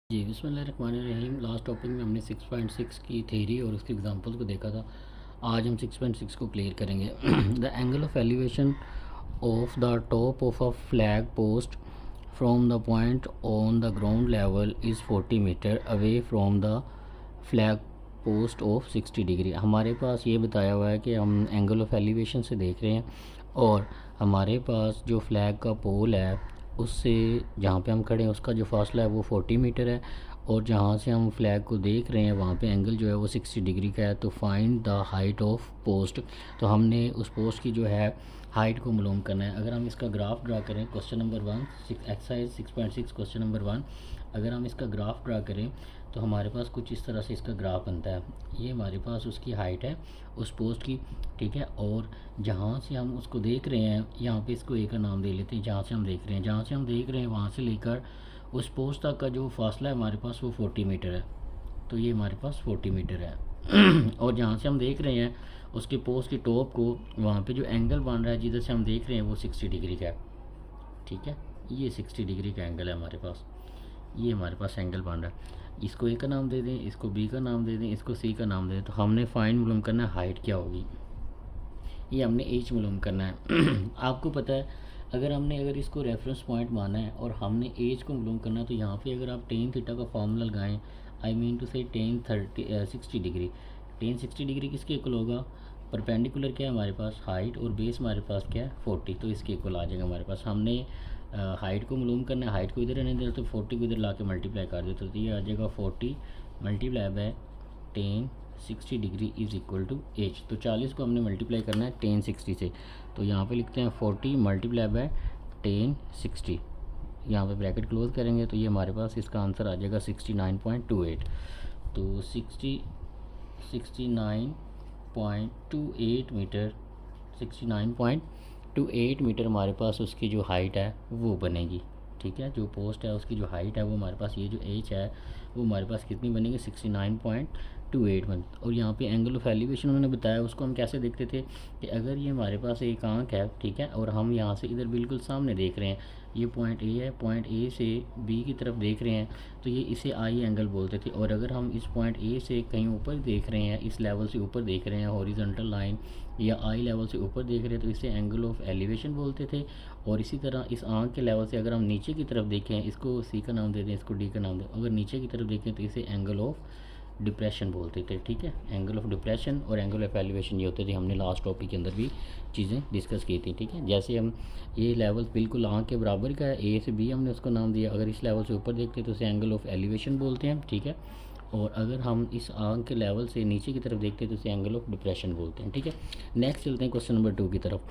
जी, बिस्मिल्लाहिर्रहमानिर्रहीम। Last topic में हमने 6.6 की थ्योरी और उसके एग्जांपल्स को देखा था। आज हम 6.6 को क्लियर करेंगे। The angle of elevation of the top of a flag post from the point on the ground level is 40 metre away from the flag post of 60 degree. हमारे पास ये बताया हुआ है कि हम एंगल ऑफ एलिवेशन से देख रहे हैं और हमारे पास जो फ्लैग का पोल है उससे जहाँ पे हम खड़े हैं उसका जो फासला है वो 40 मीटर है और जहाँ से हम फ्लैग को देख रहे हैं वहाँ पे एंगल जो है वो 60 डिग्री का है। तो find the height of post. तो हमने उस पोस्ट की जो है हाइट को मालूम करना है। अगर हम इसका ग्राफ ड्रा करें, question number 1 exercise 6.6 question number 1, अगर हम इसका ग्राफ ड्रा करें तो हमारे पास कुछ इस तरह से इसका ग्राफ बनता है। ये हमारे पास उसकी हाइट है उस पोस्ट की, ठीक है। और जहाँ से हम उसको देख रहे हैं, यहाँ पे इसको ए का नाम दे लेते हैं। जहाँ से हम देख रहे हैं, जहाँ से हम देख रहे हैं वहाँ से लेकर उस पोस्ट तक का जो फासला है हमारे पास वो 40 मीटर है। तो ये हमारे पास 40 मीटर है। और जहाँ से हम देख रहे हैं उसके पोस्ट की टॉप को, वहाँ पे जो एंगल बन रहा है जिधर से हम देख रहे हैं वो 60 डिग्री का है, ठीक है। ये 60 डिग्री का एंगल है हमारे पास। ये हमारे पास एंगल बन रहा है। इसको ए का नाम दे दें, इसको बी का नाम दे दें, इसको सी का नाम दे दें। तो हमने फाइंड मालूम करना है हाइट क्या होगी, ये हमने एज मालूम करना है। आपको पता है अगर इसको रेफरेंस पॉइंट माना है और हमने एज को मालूम करना है तो यहाँ पे अगर आप टेन थीटा का फार्मूला लगाएं, आई मीन टू से टेन 60 डिग्री, टेन 60 डिग्री किसके इक्वल होगा? परपेंडिकुलर क्या है हमारे पास? हाइट, और बेस हमारे पास क्या है? 40। तो इसके इक्वल आ जाएगा हमारे पास। हमने हाइट को मालूम करना है, हाइट को इधर रहने देते तो 40 को इधर ला के मल्टीप्लाई कर देते तो ये आ जाएगा 40 multiply by tan 60 degree is equal to H. तो 40 को हमने मल्टीप्लाई करना है टेन 60 से। तो यहाँ पे लिखते हैं 40 मल्टीप्लाई बाय टेन 60, यहाँ पे ब्रैकेट क्लोज करेंगे तो ये हमारे पास इसका आंसर आ जाएगा 69.28। तो 69.28 मीटर, 69.28 मीटर हमारे पास उसकी जो हाइट है वो बनेगी, ठीक है। जो पोस्ट है उसकी जो हाइट है वो हमारे पास, ये जो एच है वो हमारे पास कितनी बनेगी? 69.28 बन। और यहाँ पे एंगल ऑफ एलिवेशन उन्होंने बताया, उसको हम कैसे देखते थे कि अगर ये हमारे पास एक आंख है, ठीक है, और हम यहाँ से इधर बिल्कुल सामने देख रहे हैं, ये पॉइंट ए है, पॉइंट ए से बी की तरफ देख रहे हैं तो ये इसे आई एंगल बोलते थे। और अगर हम इस पॉइंट ए से कहीं ऊपर देख रहे हैं, इस लेवल से ऊपर देख रहे हैं, हॉरिजॉन्टल लाइन या आई लेवल से ऊपर देख रहे हैं तो इसे एंगल ऑफ एलिवेशन बोलते थे। और इसी तरह इस आंख के लेवल से अगर हम नीचे की तरफ देखें, इसको सी का नाम दे दें, इसको डी का नाम दें, अगर नीचे की तरफ देखें तो इसे एंगल ऑफ डिप्रेशन बोलते थे, ठीक है। एंगल ऑफ डिप्रेशन और एंगल ऑफ एलिवेशन ये होते थे। हमने लास्ट टॉपिक के अंदर भी चीज़ें डिस्कस की थी, ठीक है। जैसे हम ये लेवल बिल्कुल आंख के बराबर का है, ए से बी हमने उसको नाम दिया। अगर इस लेवल से ऊपर देखते तो उसे एंगल ऑफ एलिवेशन बोलते हैं, ठीक है। और अगर हम इस आंख के लेवल से नीचे की तरफ देखते हैं तो उसे एंगल ऑफ डिप्रेशन बोलते हैं, ठीक है। नेक्स्ट चलते हैं क्वेश्चन नंबर 2 की तरफ।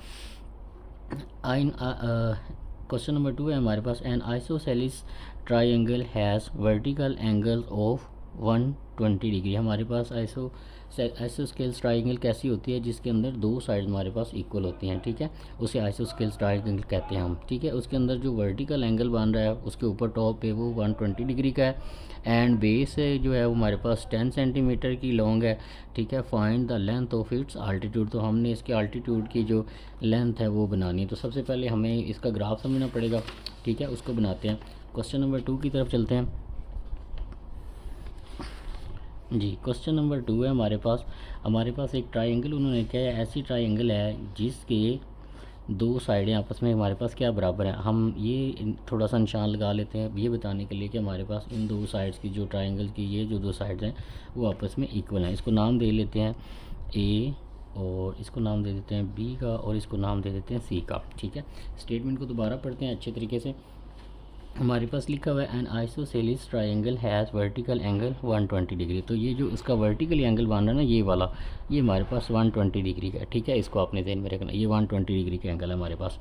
आइन क्वेश्चन नंबर 2 है हमारे पास, an isosceles triangle has vertical angle of 120 degree. हमारे पास आइसोस्केल्स ट्राइंगल कैसी होती है? जिसके अंदर दो साइड हमारे पास इक्वल होती हैं, ठीक है, उसे आइसोस्केल्स ट्राइंगल कहते हैं हम, ठीक है। उसके अंदर जो वर्टिकल एंगल बन रहा है उसके ऊपर टॉप पे वो 120 डिग्री का है एंड बेस जो है वो हमारे पास 10 सेंटीमीटर की लॉन्ग है, ठीक है। Find the length of its altitude. तो हमने इसके आल्टीट्यूड की जो लेंथ है वो बनानी है। तो सबसे पहले हमें इसका ग्राफ समझना पड़ेगा, ठीक है, उसको बनाते हैं। क्वेश्चन नंबर 2 की तरफ चलते हैं जी। क्वेश्चन नंबर 2 है हमारे पास एक ट्राइंगल उन्होंने क्या है, ऐसी ट्राइंगल है जिसके दो साइडें आपस में हमारे पास क्या बराबर हैं। हम ये थोड़ा सा निशान लगा लेते हैं ये बताने के लिए कि हमारे पास इन दो साइड्स की जो ट्राइंगल की ये जो दो साइड्स हैं वो आपस में इक्वल हैं। इसको नाम दे लेते हैं ए और इसको नाम दे देते हैं बी का और इसको नाम दे देते हैं सी का, ठीक है। स्टेटमेंट को दोबारा पढ़ते हैं अच्छे तरीके से। हमारे पास लिखा हुआ है N isosceles triangle has vertical angle 120 degree. तो ये जो इसका वर्टिकल एंगल बन रहा है ना ये वाला, ये हमारे पास 120 डिग्री का है, ठीक है। इसको आपने ध्यान में रखना, ये 120 डिग्री का एंगल है हमारे पास।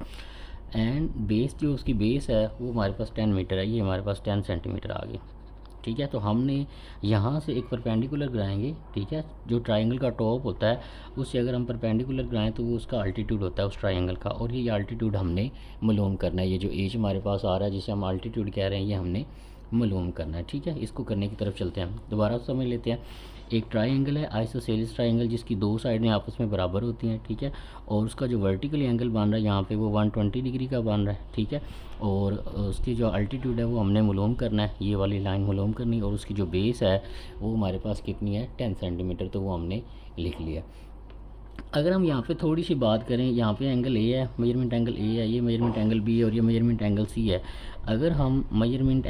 एंड बेस जो उसकी बेस है वो हमारे पास 10 मीटर है, ये हमारे पास 10 सेंटीमीटर आ गई, ठीक है। तो हमने यहाँ से एक परपेंडिकुलर गिराएंगे, ठीक है। जो ट्राइंगल का टॉप होता है उससे अगर हम परपेंडिकुलर गिराएं तो वो उसका अल्टीट्यूड होता है उस ट्राइंगल का, और ये अल्टीट्यूड हमने मालूम करना है। ये जो एज हमारे पास आ रहा है जिसे हम अल्टीट्यूड कह रहे हैं ये हमने मालूम करना है। ठीक है, इसको करने की तरफ चलते हैं, दोबारा समझ लेते हैं। एक ट्राइंगल है आइसोसेलेस ट्राइंगल, जिसकी दो साइडें आपस में बराबर होती हैं। ठीक है, और उसका जो वर्टिकल एंगल बन रहा है यहाँ पे वो 120 डिग्री का बन रहा है। ठीक है, और उसकी जो अल्टीट्यूड है वो हमने मालूम करना है, ये वाली लाइन मालूम करनी है। और उसकी जो बेस है वो हमारे पास कितनी है, 10 सेंटीमीटर, तो वो हमने लिख लिया। अगर हम यहाँ पे थोड़ी सी बात करें, यहाँ पे एंगल ए है, मेजरमेंट एंगल ए है, ये मेजरमेंट एंगल बी है और ये मेजरमेंट एंगल सी है। अगर हम measurement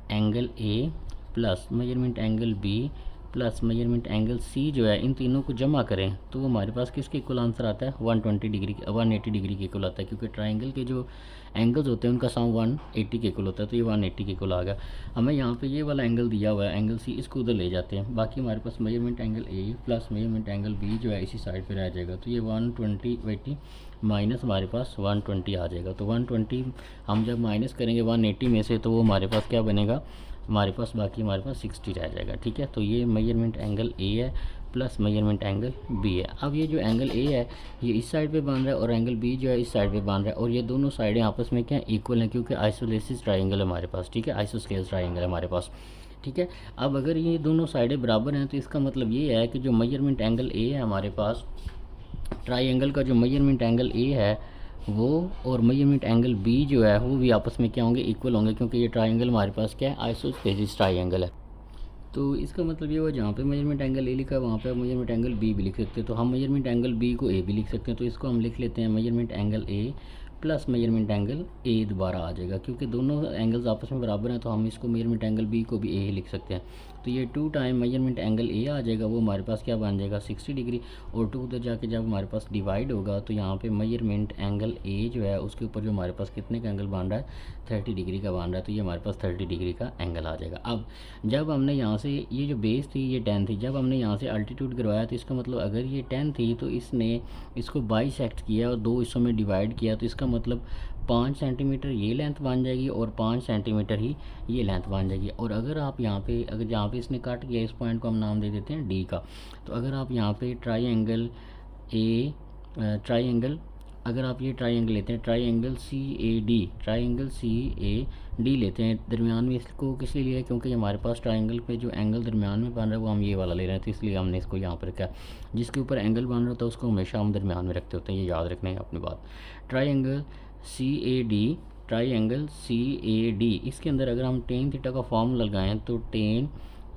angle A plus measurement angle B plus measurement angle C जो है, इन तीनों को जमा करें तो वो हमारे पास किसके इक्वल आंसर आता है, 120 डिग्री 180 डिग्री के इक्वल आता है, क्योंकि ट्राइंगल के जो एंगल्स होते हैं उनका सम 180 के इक्वल होता है, तो ये 180 के इक्वल आ गया। हमें यहाँ पे ये वाला एंगल दिया हुआ है एंगल सी, इसको उधर ले जाते हैं, बाकी हमारे पास measurement angle A plus measurement angle B जो है इसी साइड पर रह जाएगा, तो ये 120 माइनस हमारे पास 120 आ जाएगा। तो 120 हम जब माइनस करेंगे 180 में से, तो वो हमारे पास क्या बनेगा, हमारे पास बाकी हमारे पास 60 रह जाएगा। ठीक है, तो ये मेजरमेंट एंगल ए है प्लस मेजरमेंट एंगल बी है। अब ये जो एंगल ए है ये इस साइड पे बन रहा है और एंगल बी जो है इस साइड पे बन रहा है, और ये दोनों साइडें आपस में क्या इक्वल हैं, क्योंकि आइसोलेसिस ट्राइंगल है हमारे पास। ठीक है, आइसोस्केल्स ट्राइंगल है हमारे पास। ठीक है, अब अगर ये दोनों साइडें बराबर हैं तो इसका मतलब ये है कि जो मेजरमेंट एंगल ए है हमारे पास, ट्राइंगल का जो मेजरमेंट एंगल ए है वो और मेजरमेंट एंगल बी जो है वो भी आपस में क्या होंगे, इक्वल होंगे, क्योंकि ये ट्राइंगल हमारे पास क्या है, आइसोस्केलिस ट्राइंगल है। तो इसका मतलब ये हुआ जहाँ पे मेजरमेंट एंगल ए लिखा है वहाँ पे मेजरमेंट एंगल बी भी लिख सकते हैं, तो हम मेजरमेंट एंगल बी को ए भी लिख सकते हैं, तो इसको हम लिख लेते हैं measurement angle A plus measurement angle ए दोबारा आ जाएगा, क्योंकि दोनों एंगल्स आपस में बराबर हैं, तो हम इसको मेजरमेंट एंगल बी को भी ए ही लिख सकते हैं। तो ये 2 टाइम मेजरमेंट एंगल ए आ जाएगा, वो हमारे पास क्या बन जाएगा, 60 डिग्री, और 2 उधर जाके जब हमारे पास डिवाइड होगा तो यहाँ पे मेजरमेंट एंगल ए जो है उसके ऊपर जो हमारे पास कितने का एंगल बन रहा है, 30 डिग्री का बन रहा है, तो ये हमारे पास 30 डिग्री का एंगल आ जाएगा। अब जब हमने यहाँ से ये जो बेस थी ये 10 थी, जब हमने यहाँ से अल्टीट्यूड करवाया तो इसका मतलब अगर ये 10 थी तो इसने इसको बाइसेक्ट किया और 2 हिस्सों में डिवाइड किया, तो इसका मतलब 5 सेंटीमीटर ये लेंथ बन जाएगी और 5 सेंटीमीटर ही ये लेंथ बन जाएगी। और अगर आप यहाँ पे अगर जहाँ पे इसने काट किया इस पॉइंट को हम नाम दे देते हैं डी का, तो अगर आप यहाँ पे ट्राइंगल अगर आप ये ट्राइंगल लेते हैं, ट्राइंगल सी ए डी लेते हैं, दरमियान में इसको किस लिए लिया है, क्योंकि हमारे पास ट्राइंगल पे जो एंगल दरमियान में बन रहा है वो हम ये वाला ले रहे हैं, तो इसलिए हमने इसको यहाँ पर रखा। जिसके ऊपर एंगल बन रहा होता है उसको हमेशा हम दरमियान में रखते होते हैं, ये याद रखना है अपनी बात। ट्राइंगल सी ए डी, इसके अंदर अगर हम टेन थीटा का फॉर्मूला लगाएं तो टेन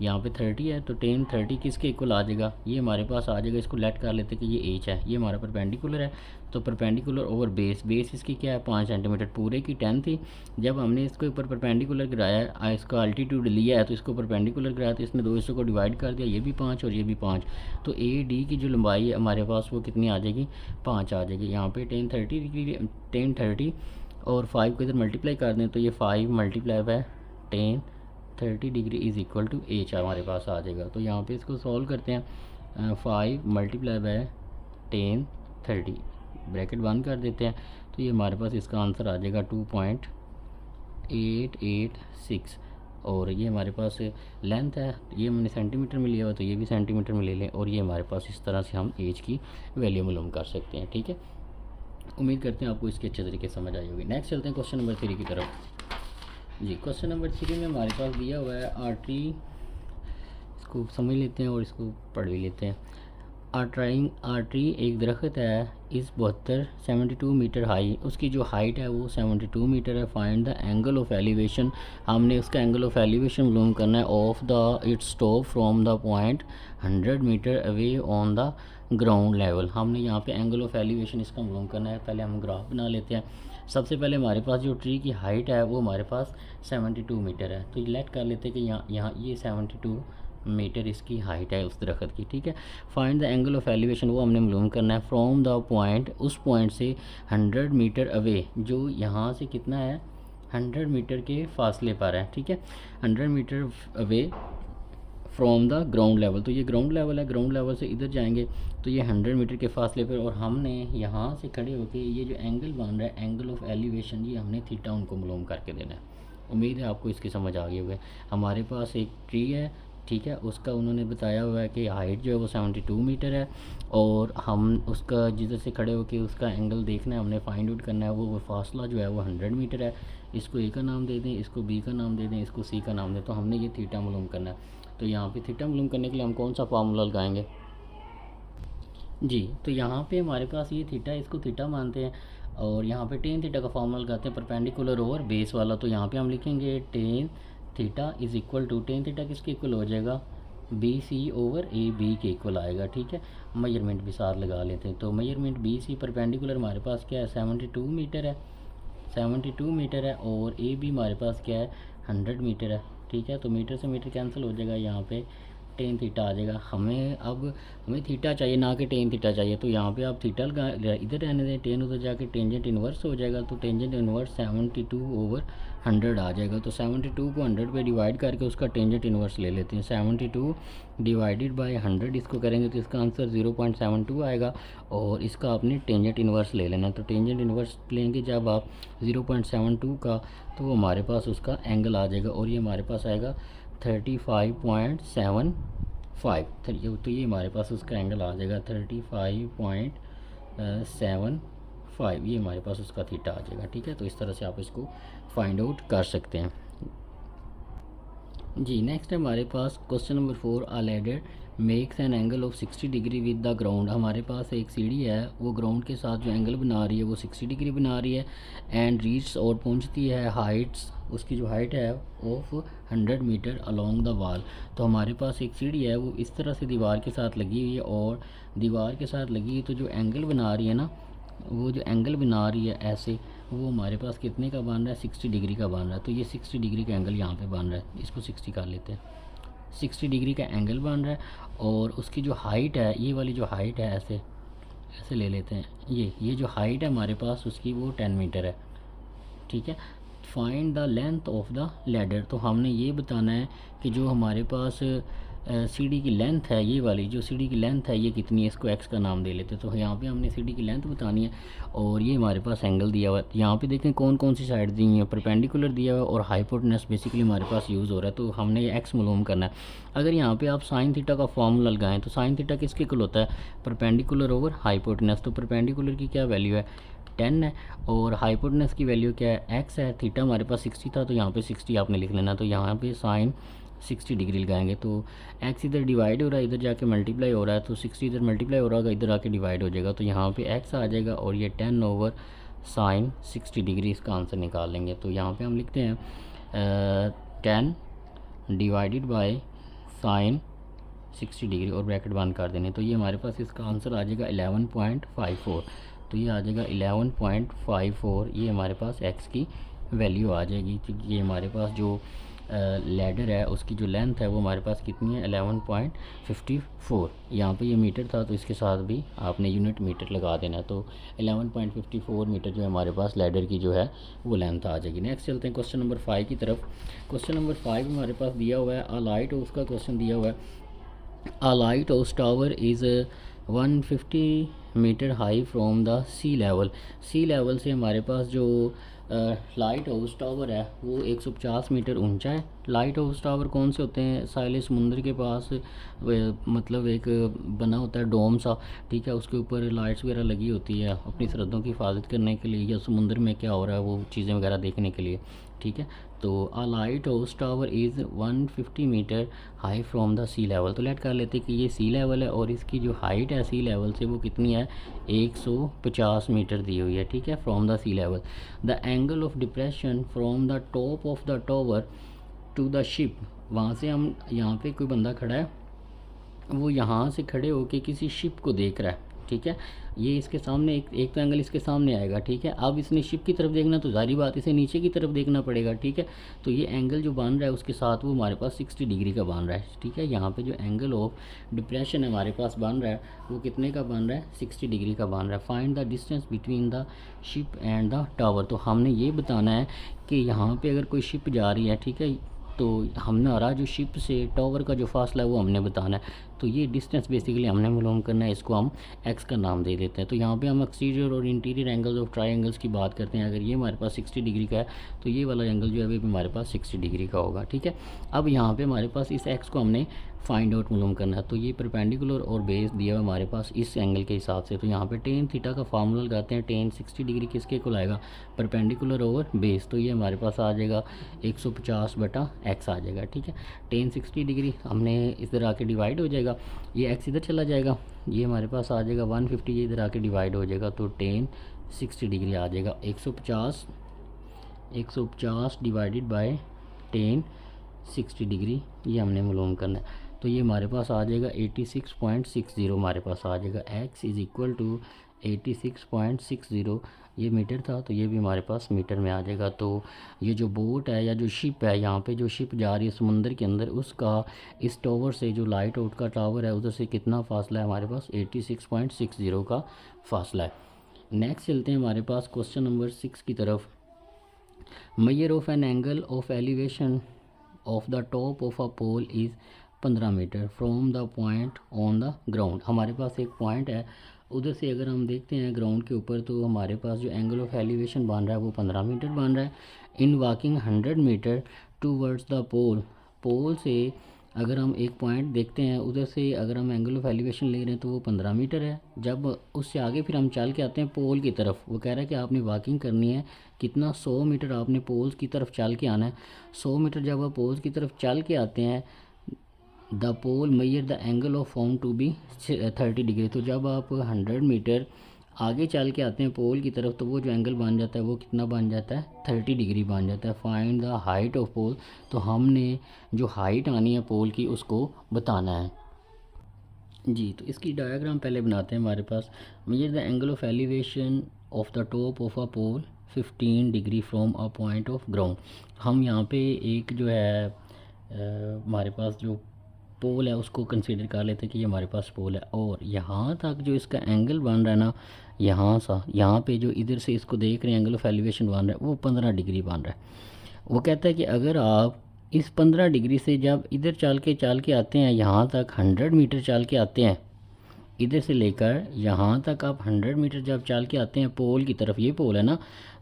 यहाँ पे 30 है, तो टेन 30 किसके इक्वल आ जाएगा, ये हमारे पास आ जाएगा, इसको लेट कर लेते हैं कि ये एच है, ये हमारा परपेंडिकुलर है, तो परपेंडिकुलर ओवर बेस इसकी क्या है 5 सेंटीमीटर, पूरे की 10 थी, जब हमने इसको ऊपर परपेंडिकुलर गिराया, इसका अल्टीट्यूड लिया है तो इसको परपेंडिकुलर गिराया, तो इसने दो हिस्सों को डिवाइड कर दिया, ये भी 5 और ये भी 5, तो ए डी की जो लंबाई है हमारे पास वो कितनी आ जाएगी, 5 आ जाएगी। यहाँ पे टेन 30 और 5 को इधर मल्टीप्लाई कर दें तो ये 5 multiply by tan 30 degree is equal to H हमारे पास आ जाएगा। तो यहाँ पे इसको सॉल्व करते हैं, 5 मल्टीप्लाई बाय टेन 30 ब्रैकेट बंद कर देते हैं, तो ये हमारे पास इसका आंसर आ जाएगा 2.886, और ये हमारे पास लेंथ है, ये हमने सेंटीमीटर में लिया हुआ तो ये भी सेंटीमीटर में ले लें, और ये हमारे पास इस तरह से हम एज की वैल्यू मालूम कर सकते हैं। ठीक है, उम्मीद करते हैं आपको इसके अच्छे तरीके समझ आई होगी। नेक्स्ट चलते हैं क्वेश्चन नंबर 3 की तरफ। जी, क्वेश्चन नंबर 3 में हमारे पास दिया हुआ है आर्टरी, इसको समझ लेते हैं और इसको पढ़ भी लेते हैं। आर्टरी एक दरख्त है, इस 72 मीटर हाई, उसकी जो हाइट है वो 72 मीटर है। Find the angle of elevation, हमने उसका एंगल ऑफ एलिवेशन मालूम करना है of the its top from the point 100 metre away on the ground level. हमने यहाँ पे एंगल ऑफ एलिवेशन इसका मालूम करना है। पहले हम ग्राफ बना लेते हैं। सबसे पहले हमारे पास जो ट्री की हाइट है वो हमारे पास 72 मीटर है, तो लेट कर लेते हैं कि यहाँ ये 72 मीटर इसकी हाइट है उस दरख्त की। ठीक है, find the angle of elevation, वो हमने मालूम करना है फ्रॉम द पॉइंट, उस पॉइंट से 100 मीटर अवे, जो यहाँ से कितना है 100 मीटर के फासले पर है। ठीक है, 100 metre away from the ground level, तो ये ग्राउंड लेवल है, ग्राउंड लेवल से इधर जाएंगे तो ये 100 मीटर के फासले पर, और हमने यहाँ से खड़े होकर ये जो एंगल बन रहा है एंगल ऑफ एलिवेशन, ये हमने थीटा उनको मालूम करके देना है। उम्मीद है आपको इसकी समझ आ गई होगी। हमारे पास एक ट्री है, ठीक है। उसका उन्होंने बताया हुआ है कि हाइट जो है वो 72 मीटर है, और हम उसका जिधर से खड़े होकर उसका एंगल देखना है, हमने फाइंड आउट करना है, वो फासला जो है वो 100 मीटर है। इसको ए का नाम दे दें, इसको बी का नाम दे दें, इसको सी का नाम दें। तो हमने ये थीटा मालूम करना है। तो यहाँ पे थीटा मालूम करने के लिए हम कौन सा फार्मूला लगाएंगे जी? तो यहाँ पे हमारे पास ये थीटा, इसको थीटा मानते हैं, और यहाँ पे टेन थीटा का फार्मूला लगाते हैं परपेंडिकुलर ओवर बेस वाला। तो यहाँ पे हम लिखेंगे tan theta is equal to, tan theta किसके इक्वल हो जाएगा? B C over A B के इक्वल आएगा, ठीक है। मेजरमेंट भी साथ लगा लेते हैं। तो मेजरमेंट बी सी परपेंडिकुलर हमारे पास क्या है? 72 मीटर है, 72 मीटर है, और ए बी हमारे पास क्या है? 100 मीटर है, ठीक है। तो मीटर से मीटर कैंसिल हो जाएगा, यहाँ पे टेन थीटा आ जाएगा। हमें थीटा चाहिए, ना कि टेन थीटा चाहिए। तो यहाँ पे आप थीटा लगा, इधर रहने दें, टेन उधर जाके टेंजेंट इन्वर्स हो जाएगा। तो टेंजेंट इन्वर्स 72 ओवर 100 आ जाएगा। तो 72 को 100 पे डिवाइड करके उसका टेंजेंट इन्वर्स ले लेते हैं। 72 डिवाइडेड बाय 100 इसको करेंगे तो इसका आंसर 0.72 आएगा, और इसका आपने टेंजेंट इन्वर्स ले लेना। तो टेंजेंट इन्वर्स लेंगे जब आप 0.72 का, तो वो हमारे पास उसका एंगल आ जाएगा, और ये हमारे पास आएगा 35.75। तो ये हमारे पास उसका एंगल आ जाएगा 35.75, ये हमारे पास उसका थीटा आ जाएगा, ठीक है। तो इस तरह से आप इसको फाइंड आउट कर सकते हैं जी। नेक्स्ट है हमारे पास question number 4, a ladder makes an angle of 60 degree with the ground. हमारे पास एक सीढ़ी है, वो ग्राउंड के साथ जो एंगल बना रही है वो 60 डिग्री बना रही है, एंड रीच और पहुंचती है हाइट्स, उसकी जो हाइट है of 100 metre along the wall. तो हमारे पास एक सीढ़ी है, वो इस तरह से दीवार के साथ लगी हुई है, और दीवार के साथ लगी हुई, तो जो एंगल बना रही है ना, वो जो एंगल बना रही है ऐसे, वो हमारे पास कितने का बन रहा है? 60 डिग्री का बन रहा है। तो ये 60 डिग्री का एंगल यहाँ पे बन रहा है, इसको 60 कर लेते हैं। 60 डिग्री का एंगल बन रहा है, और उसकी जो हाइट है, ये वाली जो हाइट है, ऐसे ऐसे ले लेते हैं, ये जो हाइट है हमारे पास उसकी, वो 10 मीटर है, ठीक है। Find the length of the ladder. तो हमने ये बताना है कि जो हमारे पास सीढ़ी की लेंथ है, ये वाली जो सीढ़ी की लेंथ है ये कितनी है, इसको एक्स का नाम दे लेते हैं। तो यहाँ पे हमने सीढ़ी की लेंथ बतानी है, और ये हमारे पास एंगल दिया हुआ है। यहाँ पे देखें कौन कौन सी साइड दी हुई है, परपेंडिकुलर दिया हुआ है, और हाइपोटेनस बेसिकली हमारे पास यूज़ हो रहा है। तो हमने ये एक्स मालूम करना है। अगर यहाँ पे आप साइन थीटा का फॉर्मूला लगाएं, तो साइन थीटा किसके इक्वल होता है? Perpendicular over hypotenuse. तो परपेंडिकुलर की क्या वैल्यू है? 10 है, और हाइपोटेनस की वैल्यू क्या है? एक्स है। थीटा हमारे पास 60 था, तो यहाँ पे 60 आपने लिख लेना। तो यहाँ पे साइन 60 डिग्री लगाएंगे, तो एक्स इधर डिवाइड हो रहा है, इधर जाके मल्टीप्लाई हो रहा है, तो 60 इधर मल्टीप्लाई हो रहा होगा, इधर आके डिवाइड हो जाएगा। तो यहाँ पे एक्स आ जाएगा, और ये 10 ओवर साइन 60 डिग्री, इसका आंसर निकाल लेंगे। तो यहाँ पे हम लिखते हैं 10 डिवाइडेड बाय साइन 60 डिग्री, और ब्रैकेट बंद कर देने। तो ये हमारे पास इसका आंसर आ जाएगा 11.54। तो ये आ जाएगा 11.54, ये हमारे पास एक्स की वैल्यू आ जाएगी। तो ये हमारे पास जो लैडर है उसकी जो लेंथ है वो हमारे पास कितनी है? 11.54। यहाँ पे ये मीटर था, तो इसके साथ भी आपने यूनिट मीटर लगा देना। तो 11.54 मीटर जो है हमारे पास लैडर की जो है वो लेंथ आ जाएगी। नेक्स्ट चलते हैं क्वेश्चन नंबर 5 की तरफ। क्वेश्चन नंबर 5 हमारे पास दिया हुआ है, अ लाइट हाउस का क्वेश्चन दिया हुआ है। A lighthouse tower is 150 metre high from the sea level. Sea level से हमारे पास जो लाइट हाउस टावर है वो 150 मीटर ऊंचा है। लाइट हाउस टावर कौन से होते हैं? साहिल समुंदर के पास मतलब एक बना होता है डोम सा, ठीक है। उसके ऊपर लाइट्स वगैरह लगी होती है अपनी सरहदों की हिफाजत करने के लिए, या समुंदर में क्या हो रहा है वो चीज़ें वगैरह देखने के लिए, ठीक है। तो a lighthouse tower is 150 metre high from the sea level. तो लेट कर लेते हैं कि ये सी लेवल है, और इसकी जो हाइट है सी लेवल से वो कितनी है? 150 मीटर दी हुई है, ठीक है, from the sea level. The angle of depression from the top of the tower to the ship. वहाँ से हम, यहाँ पे कोई बंदा खड़ा है, वो यहाँ से खड़े होके किसी शिप को देख रहा है, ठीक है। ये इसके सामने एक तो एंगल इसके सामने आएगा, ठीक है। अब इसने शिप की तरफ देखना, तो जारी बात इसे नीचे की तरफ देखना पड़ेगा, ठीक है। तो ये एंगल जो बन रहा है उसके साथ वो हमारे पास 60 डिग्री का बन रहा है, ठीक है। यहाँ पे जो एंगल ऑफ डिप्रेशन हमारे पास बन रहा है वो कितने का बन रहा है? 60 डिग्री का बन रहा है। Find the distance between the ship and the tower. तो हमने ये बताना है कि यहाँ पर अगर कोई शिप जा रही है, ठीक है, तो हमारा जो शिप से टावर का जो फासला है वो हमने बताना है। तो ये डिस्टेंस बेसिकली हमने मालूम करना है, इसको हम एक्स का नाम दे देते हैं। तो यहाँ पे हम एक्सटीरियर और इंटीरियर एंगल्स ऑफ ट्रायंगल्स की बात करते हैं। अगर ये हमारे पास 60 डिग्री का है तो ये वाला एंगल जो है वो भी हमारे पास 60 डिग्री का होगा, ठीक है। अब यहाँ पे हमारे पास इस एक्स को हमने फाइंड आउट मालूम करना है। तो ये परपेंडिकुलर और बेस दिया हुआ हमारे पास इस एंगल के हिसाब से। तो यहाँ पे टेन थीटा का फार्मूला लगाते हैं। टेन 60 डिग्री किसके को आएगा, परपेंडिकुलर ओवर बेस। तो ये हमारे पास आ जाएगा 150/x आ जाएगा, ठीक है। टेन 60 डिग्री हमने इधर आके डिवाइड हो जाएगा, ये x इधर चला जाएगा, ये हमारे पास आ जाएगा 150, ये इधर आके डिवाइड हो जाएगा। तो टेन 60 डिग्री आ जाएगा 150 डिवाइडेड बाय टेन 60 डिग्री, ये हमने मालूम करना है। तो ये हमारे पास आ जाएगा 86.60 हमारे पास आ जाएगा। x इज़ इक्वल टू 86.60, ये मीटर था तो ये भी हमारे पास मीटर में आ जाएगा। तो ये जो बोट है या जो शिप है, यहाँ पे जो शिप जा रही है समुंदर के अंदर, उसका इस टावर से जो लाइट आउट का टावर है उधर से कितना फासला है हमारे पास, 86.60 का फासला है। नेक्स्ट चलते हैं हमारे पास क्वेश्चन नंबर 6 की तरफ। Measure of an angle of elevation of the top of a pole is 15 metre from the point on the ground. हमारे पास एक पॉइंट है, उधर से अगर हम देखते हैं ग्राउंड के ऊपर, तो हमारे पास जो एंगल ऑफ एलिवेशन बन रहा है वो 15 मीटर बन रहा है। In walking 100 metre towards the pole, pole से अगर हम एक पॉइंट देखते हैं उधर से अगर हम एंगल ऑफ एलिवेशन ले रहे हैं तो वो 15 मीटर है। जब उससे आगे फिर हम चल के आते हैं पोल की तरफ, वो कह रहा है कि आपने वॉकिंग करनी है कितना, 100 मीटर आपने पोल्स की तरफ चल के आना है। 100 मीटर जब आप पोल्स की तरफ चल के आते हैं, the pole measure the angle of found to be 30 degree. तो जब आप 100 मीटर आगे चल के आते हैं पोल की तरफ, तो वो जो एंगल बन जाता है वो कितना बन जाता है, 30 डिग्री बन जाता है। फाइंड द हाइट ऑफ पोल, तो हमने जो हाइट आनी है पोल की उसको बताना है जी। तो इसकी डायग्राम पहले बनाते हैं हमारे पास। Measure the angle of elevation of the top of a pole 15 degree from a point of ground. हम यहाँ पे एक जो है हमारे पास जो पोल है उसको कंसीडर कर लेते हैं कि ये हमारे पास पोल है, और यहाँ तक जो इसका एंगल बन रहा है ना, यहाँ पे जो इधर से इसको देख रहे हैं एंगल ऑफ एलिवेशन बन रहा है वो 15 डिग्री बन रहा है। वो कहता है कि अगर आप इस 15 डिग्री से जब इधर चल के आते हैं, यहाँ तक 100 मीटर चल के आते हैं, इधर से लेकर यहाँ तक आप 100 मीटर जब चल के आते हैं पोल की तरफ, ये पोल है ना,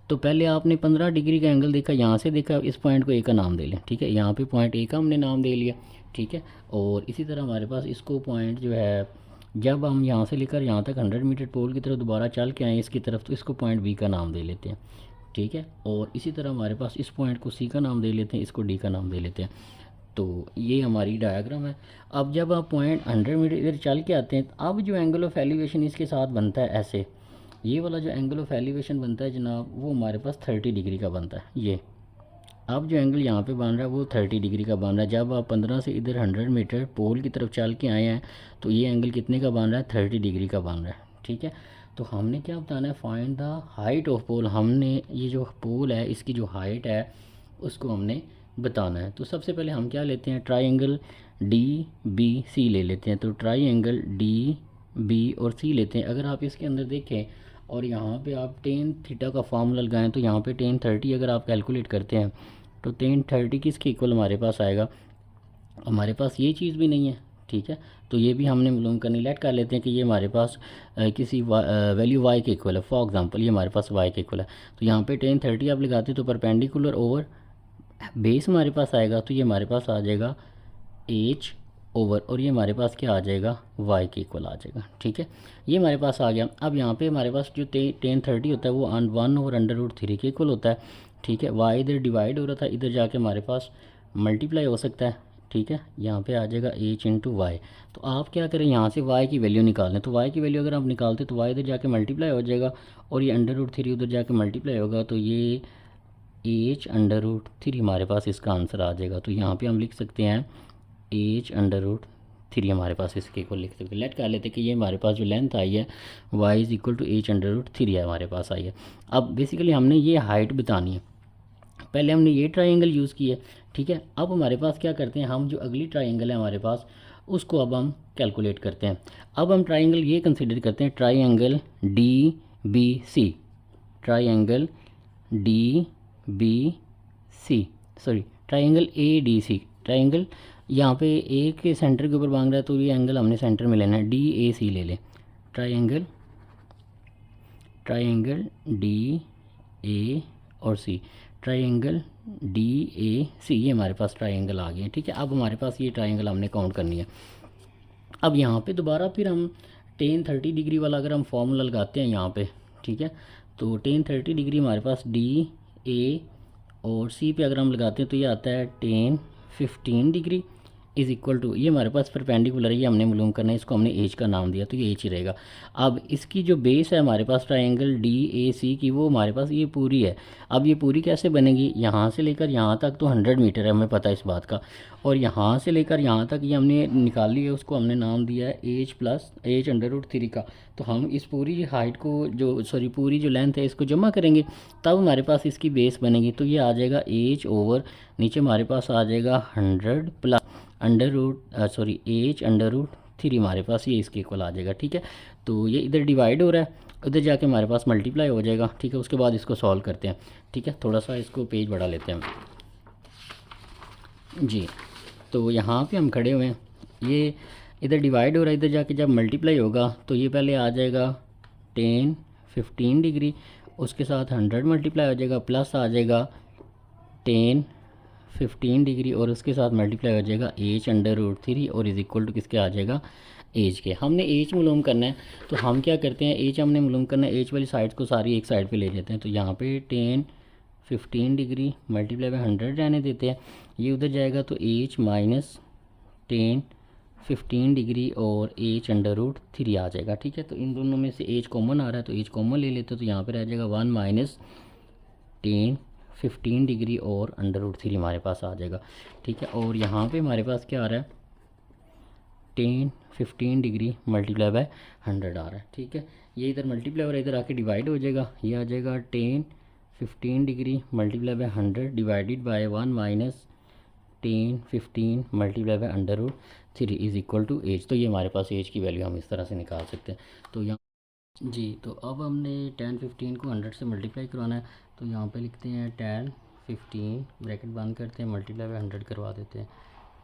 तो पहले आपने 15 डिग्री का एंगल देखा, यहाँ से देखा, इस पॉइंट को ए का नाम दे लें, ठीक है। यहाँ पे पॉइंट ए का हमने नाम दे लिया, ठीक है। और इसी तरह हमारे पास इसको पॉइंट जो है, जब हम यहाँ से लेकर यहाँ तक 100 मीटर पोल की तरफ दोबारा चल के आए इसकी तरफ, तो इसको पॉइंट बी का नाम दे लेते हैं, ठीक है। और इसी तरह हमारे पास इस पॉइंट को सी का नाम दे लेते हैं, इसको डी का नाम दे लेते हैं। तो ये हमारी डायग्राम है। अब जब आप पॉइंट 100 मीटर इधर चल के आते हैं, अब जो एंगल ऑफ एलिवेशन इसके साथ बनता है ऐसे, ये वाला जो एंगल ऑफ एलिवेशन बनता है जनाब, वो हमारे पास 30 डिग्री का बनता है। ये अब जो एंगल यहाँ पे बन रहा है वो 30 डिग्री का बन रहा है। जब आप 15 से इधर 100 मीटर पोल की तरफ चल के आए हैं, तो ये एंगल कितने का बन रहा है, 30 डिग्री का बन रहा है, ठीक है। तो हमने क्या बताना है, फाइंड द हाइट ऑफ पोल। हमने ये जो पोल है इसकी जो हाइट है उसको हमने बताना है। तो सबसे पहले हम क्या लेते हैं, ट्राइंगल डी बी सी ले लेते हैं। तो ट्राइंगल डी बी और सी लेते हैं। अगर आप इसके अंदर देखें और यहाँ पे आप टेन थीटा का फार्मूला लगाएं, तो यहाँ पे टेन 30 अगर आप कैलकुलेट करते हैं तो टेन 30 किसके इक्वल हमारे पास आएगा, हमारे पास ये चीज़ भी नहीं है, ठीक है। तो ये भी हमने मालूम करनी, लेट कर लेते हैं कि ये हमारे पास किसी वैल्यू वाई के इक्वल है। फॉर एग्जांपल ये हमारे पास वाई के इक्वल है, तो यहाँ पे टेन 30 आप लगाते तो परपेंडिकुलर ओवर बेस हमारे पास आएगा, तो ये हमारे पास आ जाएगा एच ओवर, और ये हमारे पास क्या आ जाएगा, वाई के इक्वल आ जाएगा, ठीक है। ये हमारे पास आ गया। अब यहाँ पे हमारे पास जो टेन 30 होता है वो 1 ओवर √3 के इक्वल होता है, ठीक है। वाई इधर डिवाइड हो रहा था, इधर जाके हमारे पास मल्टीप्लाई हो सकता है, ठीक है। यहाँ पे आ जाएगा एच इंटू वाई। तो आप क्या करें, यहाँ से वाई की वैल्यू निकालें। तो वाई की वैल्यू अगर आप निकालते तो वाई इधर जाके मल्टीप्लाई हो जाएगा, और ये √3 उधर जाके मल्टीप्लाई होगा, तो ये एच √3 हमारे पास इसका आंसर आ जाएगा। तो यहाँ पे हम लिख सकते हैं एच √3 हमारे पास इसके इक्वल लिख सकते हैं। लेट कर लेते हैं कि ये हमारे पास जो लेंथ आई है y is equal to H √3 है हमारे पास आई है। अब बेसिकली हमने ये हाइट बतानी है। पहले हमने ये ट्राइंगल यूज़ किया, ठीक है। अब हमारे पास क्या करते हैं, हम जो अगली ट्राइंगल है हमारे पास उसको अब हम कैलकुलेट करते हैं। अब हम ट्राइंगल ये कंसिडर करते हैं, triangle D B C, triangle D B C, sorry triangle A D C, triangle यहाँ पे ए के सेंटर के ऊपर मांग रहा है, तो ये एंगल हमने सेंटर में लेना है, डी ए सी ले लें। ट्राइंगल डी ए और सी, ट्राइंगल डी ए सी, ये हमारे पास ट्राइंगल आ गए। ठीक है, अब हमारे पास ये ट्राइंगल हमने काउंट करनी है। अब यहाँ पे दोबारा फिर हम टेन 30 डिग्री वाला अगर हम फॉर्मूला लगाते हैं यहाँ पे, ठीक है, तो टेन 30 डिग्री हमारे पास डी ए और सी पे अगर हम लगाते हैं तो ये आता है tan 15 degree is equal to, ये हमारे पास परपेंडिकुलर है, ये हमने मालूम करना है, इसको हमने एज का नाम दिया तो ये एज ही रहेगा। अब इसकी जो बेस है हमारे पास ट्रायंगल डी ए सी की, वो हमारे पास ये पूरी है। अब ये पूरी कैसे बनेगी, यहाँ से लेकर यहाँ तक तो 100 मीटर है, हमें पता है इस बात का, और यहाँ से लेकर यहाँ तक ये हमने निकाल लिया, उसको हमने नाम दिया है H plus H under root 3 का। तो हम इस पूरी हाइट को जो पूरी जो लेंथ है इसको जमा करेंगे, तब हमारे पास इसकी बेस बनेगी। तो ये आ जाएगा एज ओवर, नीचे हमारे पास आ जाएगा 100 plus under root H under root 3 हमारे पास ये इसके इक्वल आ जाएगा। ठीक है, तो ये इधर डिवाइड हो रहा है, उधर जाके हमारे पास मल्टीप्लाई हो जाएगा। ठीक है, उसके बाद इसको सॉल्व करते हैं। ठीक है, थोड़ा सा इसको पेज बढ़ा लेते हैं जी। तो यहाँ पे हम खड़े हुए हैं, ये इधर डिवाइड हो रहा है, इधर जाके जब मल्टीप्लाई होगा तो ये पहले आ जाएगा 10 15 डिग्री, उसके साथ 100 मल्टीप्लाई हो जाएगा, प्लस आ जाएगा 10 15 डिग्री, और उसके साथ मल्टीप्लाई हो जाएगा एच अंडर रूट 3 और इज़ इक्वल टू किसके आ जाएगा, एज के। हमने एच मालूम करना है, तो हम क्या करते हैं, एच हमने मालूम करना है, एच वाली साइड को सारी एक साइड पे ले लेते हैं। तो यहाँ पे 10 15 डिग्री मल्टीप्लाई बाय 100 रहने देते हैं, ये उधर जाएगा तो एच माइनस 10 15 डिग्री और एच अंडर रूट 3 आ जाएगा। ठीक है, तो इन दोनों में से एच कॉमन आ रहा है, तो एच कॉमन ले लेते हैं, तो यहाँ पर आ जाएगा 1 माइनस 10 15 डिग्री और अंडर रूट 3 हमारे पास आ जाएगा। ठीक है, और यहाँ पे हमारे पास क्या आ रहा है, 10 15 डिग्री मल्टीप्लाई बाय 100 आ रहा है। ठीक है, ये इधर मल्टीप्लाई हो रहा है, इधर आके डिवाइड हो जाएगा, ये आ जाएगा 10 15 degree multiply by 100 divided by 1 minus 10 15 multiply by under root 3 is equal to H. तो ये हमारे पास एज की वैल्यू हम इस तरह से निकाल सकते हैं। तो यहाँ जी, तो अब हमने 10 15 को 100 से मल्टीप्लाई करवाना है, तो यहाँ पे लिखते हैं 10 15 ब्रैकेट बंद करते हैं, मल्टीप्लाई बाय 100 करवा देते हैं,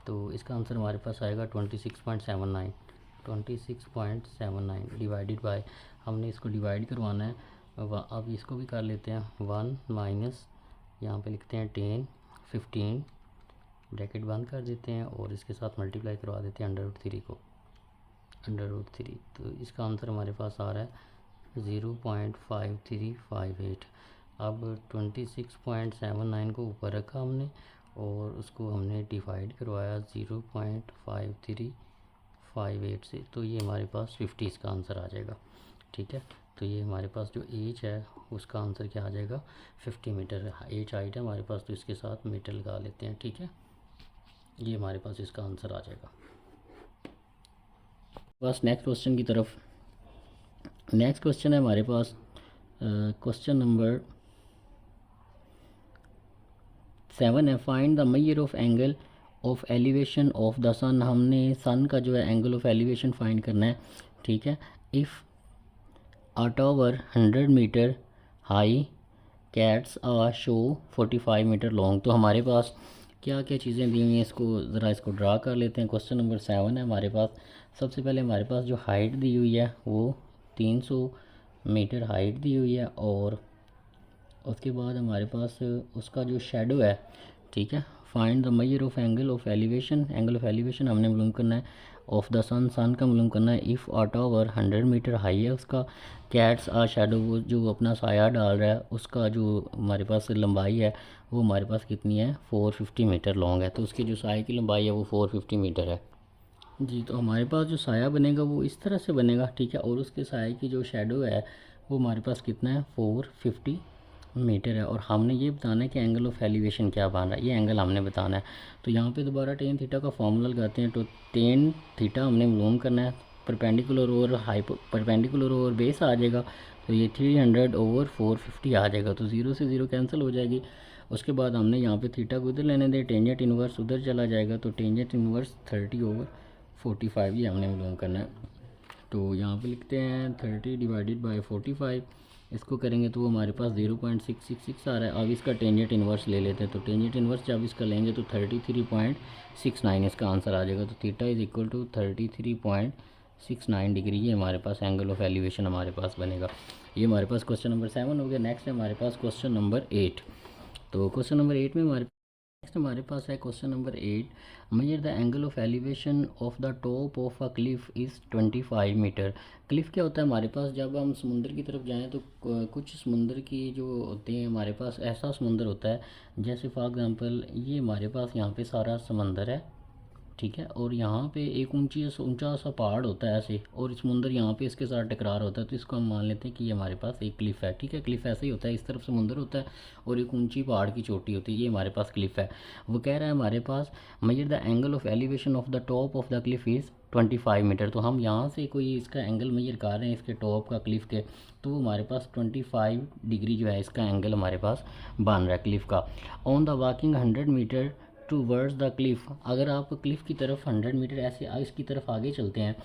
तो इसका आंसर हमारे पास आएगा 26.79 डिवाइडेड बाय, हमने इसको डिवाइड करवाना है। अब इसको भी कर लेते हैं, 1 माइनस यहाँ पे लिखते हैं 10 15 ब्रैकेट बंद कर देते हैं, और इसके साथ मल्टीप्लाई करवा देते हैं अंडर रूट 3 को, अंडर रूट 3। तो इसका आंसर हमारे पास आ रहा है 0.5358। अब 26.79 को ऊपर रखा हमने, और उसको हमने डिवाइड करवाया 0.5358 से, तो ये हमारे पास 50 इसका आंसर आ जाएगा। ठीक है, तो ये हमारे पास जो एज है उसका आंसर क्या आ जाएगा, 50 मीटर। एज हाइट है हमारे पास, तो इसके साथ मीटर लगा लेते हैं। ठीक है, ये हमारे पास इसका आंसर आ जाएगा। बस नेक्स्ट क्वेश्चन की तरफ, नेक्स्ट क्वेश्चन है हमारे पास क्वेश्चन नंबर 7 है, find the measure of angle of elevation of the sun. हमने सन का जो है एंगल ऑफ एलिवेशन फाइंड करना है। ठीक है, if a tower 100 metre high casts a show 45 metre long. तो हमारे पास क्या क्या चीज़ें दी हुई हैं, इसको ज़रा इसको ड्रा कर लेते हैं। क्वेश्चन नंबर 7 है हमारे पास। सबसे पहले हमारे पास जो हाइट दी हुई है वो 300 मीटर हाइट दी हुई है, और उसके बाद हमारे पास उसका जो शेडो है, ठीक है, find the measure of angle of elevation. Angle of elevation हमने मालूम करना है, ऑफ द सन, सन का मालूम करना है। If a tower 100 metre high है, उसका कैट्स आ शेडो, वो जो अपना साया डाल रहा है, उसका जो हमारे पास लंबाई है वो हमारे पास कितनी है, 450 मीटर लॉन्ग है। तो उसकी जो साए की लंबाई है वो 450 मीटर है जी। तो हमारे पास जो साया बनेगा वो इस तरह से बनेगा। ठीक है, और उसके साए की जो शेडो है वो हमारे पास कितना है, 450 मीटर है। और हमने ये बताना है कि एंगल ऑफ एलिवेशन क्या बन रहा है, ये एंगल हमने बताना है। तो यहाँ पे दोबारा टेन थीटा का फॉर्मूला लगाते हैं। तो टेन थीटा हमने मालूम करना है, परपेंडिकुलर और परपेंडिकुलर और बेस आ जाएगा, तो ये 300 ओवर 450 आ जाएगा। तो 0 से 0 कैंसिल हो जाएगी। उसके बाद हमने यहाँ पे थीटा को इधर लेने दे, टेंजेंट इन्वर्स उधर चला जाएगा, तो टेंजेंट इन्वर्स 30 ओवर 45 ये हमने मालूम करना है। तो यहाँ पे लिखते हैं 30 डिवाइडेड बाय 45 इसको करेंगे तो वो हमारे पास 0.666 आ रहा है। अब इसका टेंजेंट इन्वर्स ले लेते हैं, तो टेंजेंट इन्वर्स जब इसका लेंगे तो 33.69 इसका आंसर आ जाएगा। तो theta is equal to 33.69 degree, ये हमारे पास एंगल ऑफ एलिवेशन हमारे पास बनेगा। ये हमारे पास क्वेश्चन नंबर 7 हो गया। नेक्स्ट है हमारे पास क्वेश्चन नंबर 8। तो क्वेश्चन नंबर 8 में हमारे पास है question number 8, measure the angle of elevation of the top of a cliff is 25 metre. Cliff क्या होता है हमारे पास, जब हम समुंदर की तरफ जाएं तो कुछ समुंदर की जो होते हैं हमारे पास, ऐसा समुंदर होता है जैसे फॉर एग्जांपल ये हमारे पास यहाँ पे सारा समंदर है, ठीक है, और यहाँ पे एक ऊंचा सा पहाड़ होता है ऐसे, और समुंदर यहाँ पे इसके साथ टकरार होता है, तो इसको हम मान लेते हैं कि ये हमारे पास एक क्लिफ है, ठीक है। क्लिफ ऐसे ही होता है, इस तरफ समुंदर होता है और एक ऊंची पहाड़ की चोटी होती है, ये हमारे पास क्लिफ है। वो कह रहा है हमारे पास measure the angle of elevation of the top of the cliff is 25 metre. तो हम यहाँ से कोई इसका एंगल मेजर कर रहे हैं इसके टॉप का क्लिफ के, तो वो हमारे पास 25 डिग्री जो है इसका एंगल हमारे पास बन रहा है क्लिफ का। On the walking 100 metre towards the cliff, अगर आप क्लिफ की तरफ 100 मीटर ऐसे इसकी तरफ आगे चलते हैं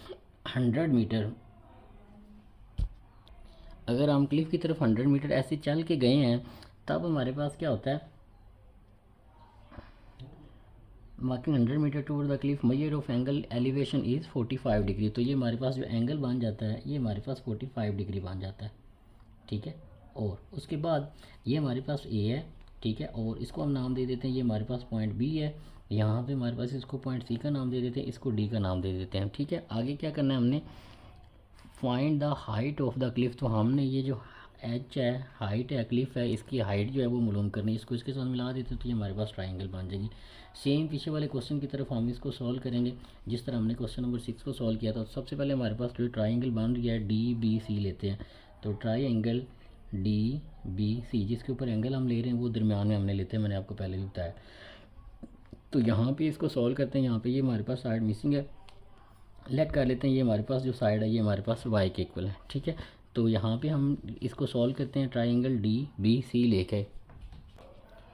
100 मीटर, अगर हम क्लिफ की तरफ 100 मीटर ऐसे चल के गए हैं तब हमारे पास क्या होता है, marking 100 metre toward the cliff measure of angle elevation is 45 degree. तो ये हमारे पास जो एंगल बन जाता है ये हमारे पास 45 डिग्री बन जाता है, ठीक है। और उसके बाद ये हमारे पास ए है, ठीक है, और इसको हम नाम दे देते हैं, ये हमारे पास पॉइंट बी है, यहाँ पे हमारे पास इसको पॉइंट सी का नाम दे देते हैं, इसको डी का नाम दे देते हैं, ठीक है। आगे क्या करना है हमने, find the height of the Cliff, तो हमने ये जो एच है हाइट है क्लिफ है इसकी हाइट जो है वो मालूम करनी है, इसको इसके साथ मिला देते हैं तो ये हमारे पास ट्राइंगल बन जाएगी। सेम पीछे वाले क्वेश्चन की तरफ हम इसको सॉल्व करेंगे जिस तरह हमने क्वेश्चन नंबर 6 को सॉल्व किया था। तो सबसे पहले हमारे पास जो ट्राइंगल बन गया है डी बी सी लेते हैं, तो ट्राइंगल डी बी सी जिसके ऊपर एंगल हम ले रहे हैं वो दरमियान में हमने लेते हैं, मैंने आपको पहले भी बताया। तो यहाँ पे इसको सॉल्व करते हैं, यहाँ पे ये हमारे पास साइड मिसिंग है, लेट कर लेते हैं, ये हमारे पास जो साइड है ये हमारे पास वाई के इक्वल है, ठीक है। तो यहाँ पे हम इसको सॉल्व करते हैं ट्राइंगल डी बी सी लेके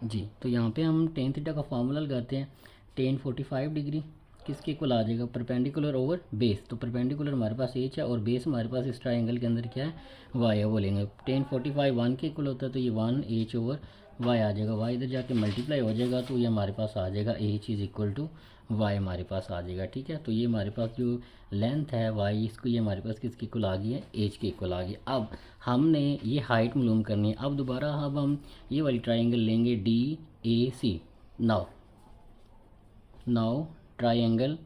जी। तो यहाँ पे हम टेन थीटा का फार्मूला लगाते हैं, टेन 45 डिग्री किसके इक्वल आ जाएगा, परपेंडिकुलर ओवर बेस। तो परपेंडिकुलर हमारे पास एच है और बेस हमारे पास इस ट्राइंगल के अंदर क्या है, वाई है, वो लेंगे। टेन 45 1 के इक्वल होता है तो ये 1 एच ओवर वाई आ जाएगा, वाई इधर जाके मल्टीप्लाई हो जाएगा तो ये हमारे पास आ जाएगा H is equal to Y हमारे पास आ जाएगा, ठीक है। तो ये हमारे पास जो लेंथ है वाई इसको ये हमारे पास किसके इक्वल आ गई है, एच के इक्वल आ गई। अब हमने ये हाइट मालूम करनी है, अब दोबारा अब हम ये वाली ट्राइंगल लेंगे D A C. Now triangle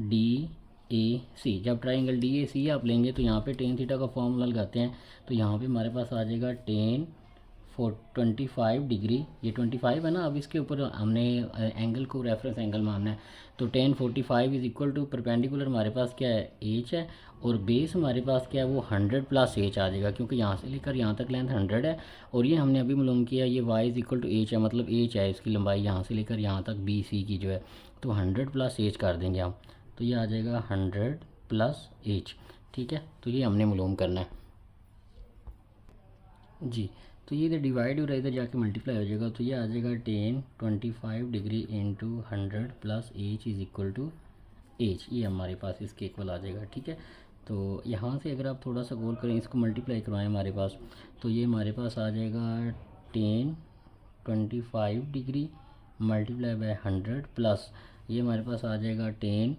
D A C, जब ट्राइंगल डी ए सी आप लेंगे तो यहाँ पे टेन थीटा का फॉर्मूला लगाते हैं, तो यहाँ पे हमारे पास आ जाएगा टेन 25 डिग्री, ये 25 है ना, अब इसके ऊपर हमने एंगल को रेफरेंस एंगल मानना है, तो tan 45 is equal to perpendicular हमारे पास क्या है एच है और बेस हमारे पास क्या है वो 100 प्लस एच आ जाएगा, क्योंकि यहाँ से लेकर यहाँ तक लेंथ 100 है और ये हमने अभी मालूम किया ये Y is equal to H है, मतलब एच है इसकी लंबाई यहाँ से लेकर यहाँ तक बी सी की जो है, तो 100 प्लस एच कर देंगे हम, तो ये आ जाएगा 100 प्लस एच, ठीक है। तो ये हमने मालूम करना है जी। तो ये इधर डिवाइड हो रहा है, इधर जाके मल्टीप्लाई हो जाएगा, तो ये आ जाएगा tan 25 degree into 100 plus H is equal to H, ये हमारे पास इसके इक्वल आ जाएगा, ठीक है। तो यहाँ से अगर आप थोड़ा सा गौर करें इसको मल्टीप्लाई करवाएं हमारे पास, तो ये हमारे पास आ जाएगा tan 25 degree multiply by 100 plus ये हमारे पास आ जाएगा टेन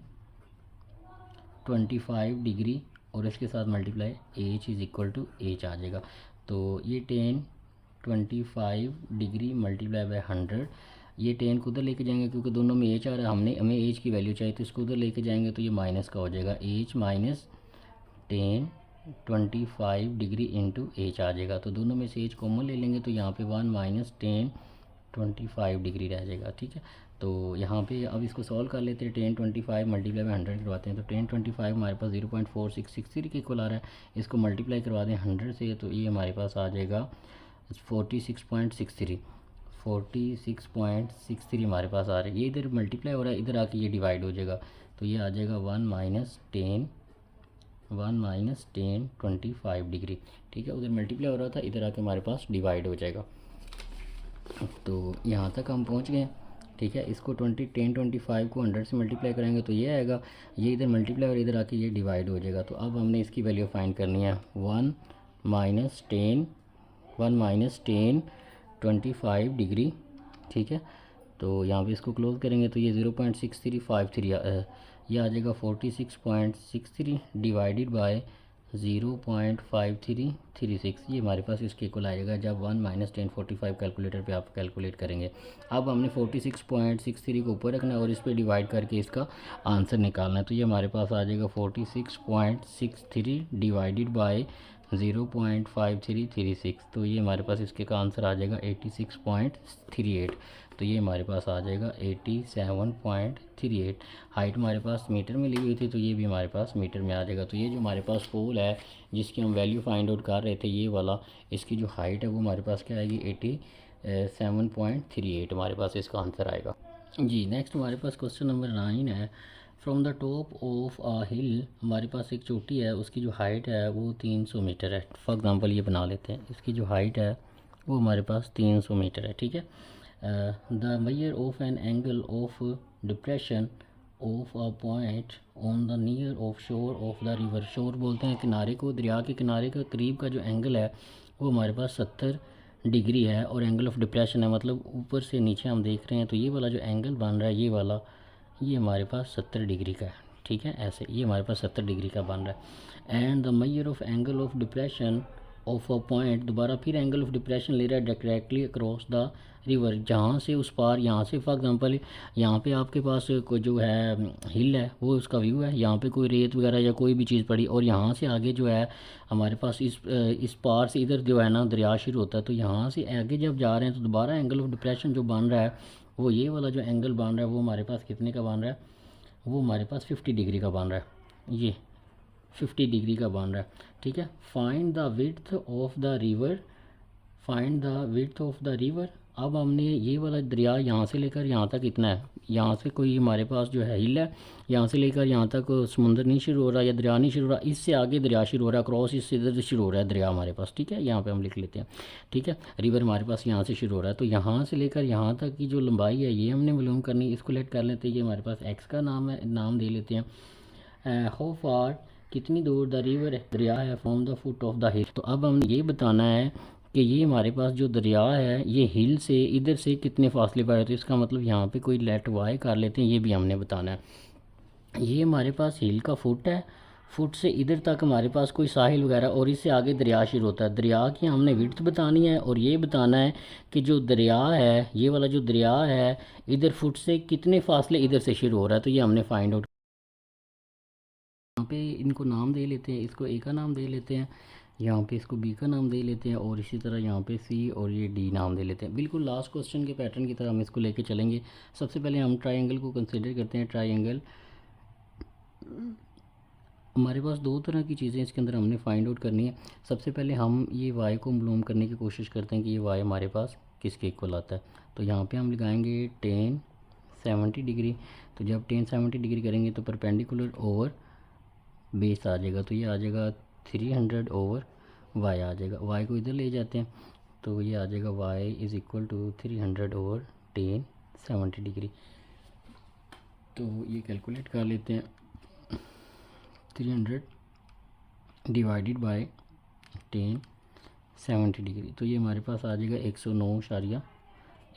25 डिग्री और इसके साथ multiply H is equal to H आ जाएगा। तो ये टेन 25 डिग्री मल्टीप्लाई बाय 100, ये टेन को उधर लेके जाएंगे क्योंकि दोनों में एच आ रहा है, हमें एच की वैल्यू चाहिए तो इसको उधर लेके जाएंगे तो ये माइनस का हो जाएगा, H minus ten 25 degree into H आ जाएगा। तो दोनों में से एच कॉमन ले लेंगे तो यहाँ पे 1 माइनस टेन 25 डिग्री रह जाएगा, ठीक है। तो यहाँ पे अब इसको सॉल्व कर लेते हैं, टेन 25 मल्टीप्लाई बाय 100 करवाते हैं, तो टेन 25 हमारे पास 0.4663 के इक्वल आ रहा है, इसको मल्टीप्लाई करवा दें 100 से तो ये हमारे पास आ जाएगा 46.63 हमारे पास आ रहा है। ये इधर मल्टीप्लाई हो रहा है, इधर आके ये डिवाइड हो जाएगा, तो ये आ जाएगा 1 माइनस टेन 25 डिग्री, ठीक है। उधर मल्टीप्लाई हो रहा था, इधर आके हमारे पास डिवाइड हो जाएगा। तो यहाँ तक हम पहुँच गए, ठीक है। इसको 10 25 को 100 से मल्टीप्लाई करेंगे तो ये आएगा, ये इधर मल्टीप्लाई और इधर आके ये डिवाइड हो जाएगा। तो अब हमने इसकी वैल्यू फाइंड करनी है, 1 माइनस टेन 25 डिग्री, ठीक है। तो यहाँ पे इसको क्लोज करेंगे तो ये 0.6353 ये आ जाएगा 46.63 डिवाइडेड बाय 0.5336, ये हमारे पास इसके इक्वल आएगा जब 1 माइनस 1045 कैलकुलेटर पे आप कैलकुलेट करेंगे। अब हमने 46.63 को ऊपर रखना है और इस पर डिवाइड करके इसका आंसर निकालना है। तो ये हमारे पास आ जाएगा 46.63 डिवाइडेड बाय 0.5336, तो ये हमारे पास इसके का आंसर आ जाएगा 86.38। तो ये हमारे पास आ जाएगा 87.38। हाइट हमारे पास मीटर में ली हुई थी तो ये भी हमारे पास मीटर में आ जाएगा। तो ये जो हमारे पास पोल है जिसकी हम वैल्यू फाइंड आउट कर रहे थे, ये वाला, इसकी जो हाइट है वो हमारे पास क्या आएगी 87.38 हमारे पास इसका आंसर आएगा जी। नेक्स्ट हमारे पास क्वेश्चन नंबर 9 है। From the top of a hill, हमारे पास एक चोटी है, उसकी जो हाइट है वो 300 मीटर है। फॉर एग्जांपल ये बना लेते हैं, इसकी जो हाइट है वो हमारे पास 300 मीटर है, ठीक है। The measure of an angle of depression of a point on the near of शोर ऑफ द रिवर। शोर बोलते हैं किनारे को, दरिया के किनारे का करीब का जो एंगल है वो हमारे पास 70 डिग्री है। और एंगल ऑफ डिप्रेशन है मतलब ऊपर से नीचे हम देख रहे हैं, तो ये वाला जो एंगल बन रहा है ये वाला, ये हमारे पास 70 डिग्री का है, ठीक है। ऐसे ये हमारे पास 70 डिग्री का बन रहा है। And the measure of angle of depression of a point, दोबारा फिर एंगल ऑफ डिप्रेशन ले रहा है डायरेक्टली अक्रॉस द रिवर, जहाँ से उस पार, यहाँ से फॉर एग्जांपल यहाँ पे आपके पास कोई जो है हिल है वो उसका व्यू है, यहाँ पे कोई रेत वगैरह या कोई भी चीज़ पड़ी, और यहाँ से आगे जो है हमारे पास इस पार से इधर जो है ना दरिया शुरू होता है। तो यहाँ से आगे जब जा रहे हैं तो दोबारा एंगल ऑफ डिप्रेशन जो बन रहा है वो ये वाला जो एंगल बन रहा है वो हमारे पास कितने का बन रहा है, वो हमारे पास 50 डिग्री का बन रहा है, ये 50 डिग्री का बन रहा है, ठीक है। Find the width of the river, find the width of the river. अब हमने ये वाला दरिया यहाँ से लेकर यहाँ तक इतना है, यहाँ से कोई हमारे पास जो है हिल है, यहाँ से लेकर यहाँ तक समुंदर नहीं शुरू हो रहा या दरिया नहीं शुरू हो रहा, इससे आगे दरिया शुरू हो रहा है, क्रॉस इससे इधर से शुरू हो रहा है दरिया हमारे पास, ठीक है। यहाँ पे हम लिख लेते हैं, ठीक है। रिवर हमारे पास यहाँ से शुरू हो रहा है, तो यहाँ से लेकर यहाँ तक की जो लंबाई है ये हमने मालूम करनी, इसको लेट कर लेते हैं, ये हमारे पास एक्स का नाम है, नाम दे लेते हैं। हाउ फार, कितनी दूर द रिवर दरिया है from the foot of the हिल। तो अब हमने ये बताना है कि ये हमारे पास जो दरिया है ये हिल से इधर से कितने फासले पर है। तो इसका मतलब यहाँ पे कोई लेट वाई कर लेते हैं, ये भी हमने बताना है। ये हमारे पास हिल का फुट है, फुट से इधर तक हमारे पास कोई साहिल वगैरह, और इससे आगे दरिया शुरू होता है। दरिया की हमने विड्थ बतानी है और ये बताना है कि जो दरिया है, ये वाला जो दरिया है इधर फुट से कितने फासले इधर से शुरू हो रहा है। तो ये हमने फाइंड आउट, यहाँ पे इनको नाम दे लेते हैं, इसको ए का नाम दे लेते हैं, यहाँ पे इसको बी का नाम दे लेते हैं, और इसी तरह यहाँ पे सी और ये डी नाम दे लेते हैं। बिल्कुल लास्ट क्वेश्चन के पैटर्न की तरह हम इसको लेके चलेंगे। सबसे पहले हम ट्रायंगल को कंसिडर करते हैं। ट्रायंगल हमारे पास दो तरह की चीज़ें इसके अंदर हमने फाइंड आउट करनी है। सबसे पहले हम ये वाई को मालूम करने की कोशिश करते हैं कि ये वाई हमारे पास किसके इक्वल आता है। तो यहाँ पे हम लगाएंगे 1070 डिग्री। तो जब 1070 डिग्री करेंगे तो परपेंडिकुलर ओवर बेस आ जाएगा, तो ये आ जाएगा 300 ओवर वाई आ जाएगा। वाई को इधर ले जाते हैं तो ये आ जाएगा Y is equal to 300 over 1070 degree. तो ये कैलकुलेट कर लेते हैं, 300 डिवाइडेड बाय 1070 डिग्री, तो ये हमारे पास आ जाएगा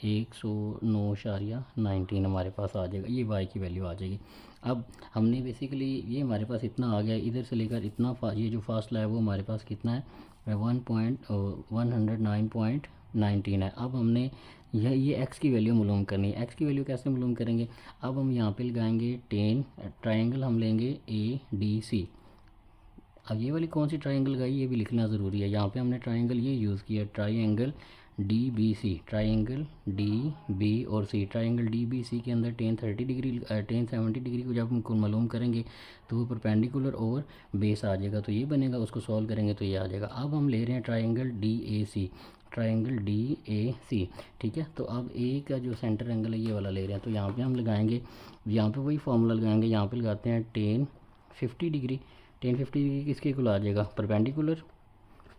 109.19 हमारे पास आ जाएगा। ये वाई की वैल्यू आ जाएगी। अब हमने बेसिकली ये हमारे पास इतना आ गया, इधर से लेकर इतना ये जो फासला है वो हमारे पास कितना है 109.19 है। अब हमने ये एक्स की वैल्यू मालूम करनी है। एक्स की वैल्यू कैसे मालूम करेंगे, अब हम यहाँ पे लगाएंगे 10, ट्रायंगल हम लेंगे ADC। अब ये वाली कौन सी ट्रायंगल लगाई ये भी लिखना ज़रूरी है। यहाँ पे हमने ट्रायंगल ये यूज़ किया, ट्रायंगल DBC, ट्रायंगल DB और C। ट्रायंगल DBC के अंदर 1070 डिग्री को जब हम मालूम करेंगे तो वो परपेंडिकुलर ओवर बेस आ जाएगा, तो ये बनेगा। उसको सॉल्व करेंगे तो ये आ जाएगा। अब हम ले रहे हैं ट्रायंगल DAC, ट्रायंगल DAC, ठीक है। तो अब ए का जो सेंटर एंगल है ये वाला ले रहे हैं, तो यहाँ पे हम लगाएंगे, यहाँ पे वही फार्मूला लगाएंगे। यहाँ पे लगाते हैं 1050 डिग्री। 1050 डिग्री किसके इक्वल आ जाएगा, परपेंडिकुलर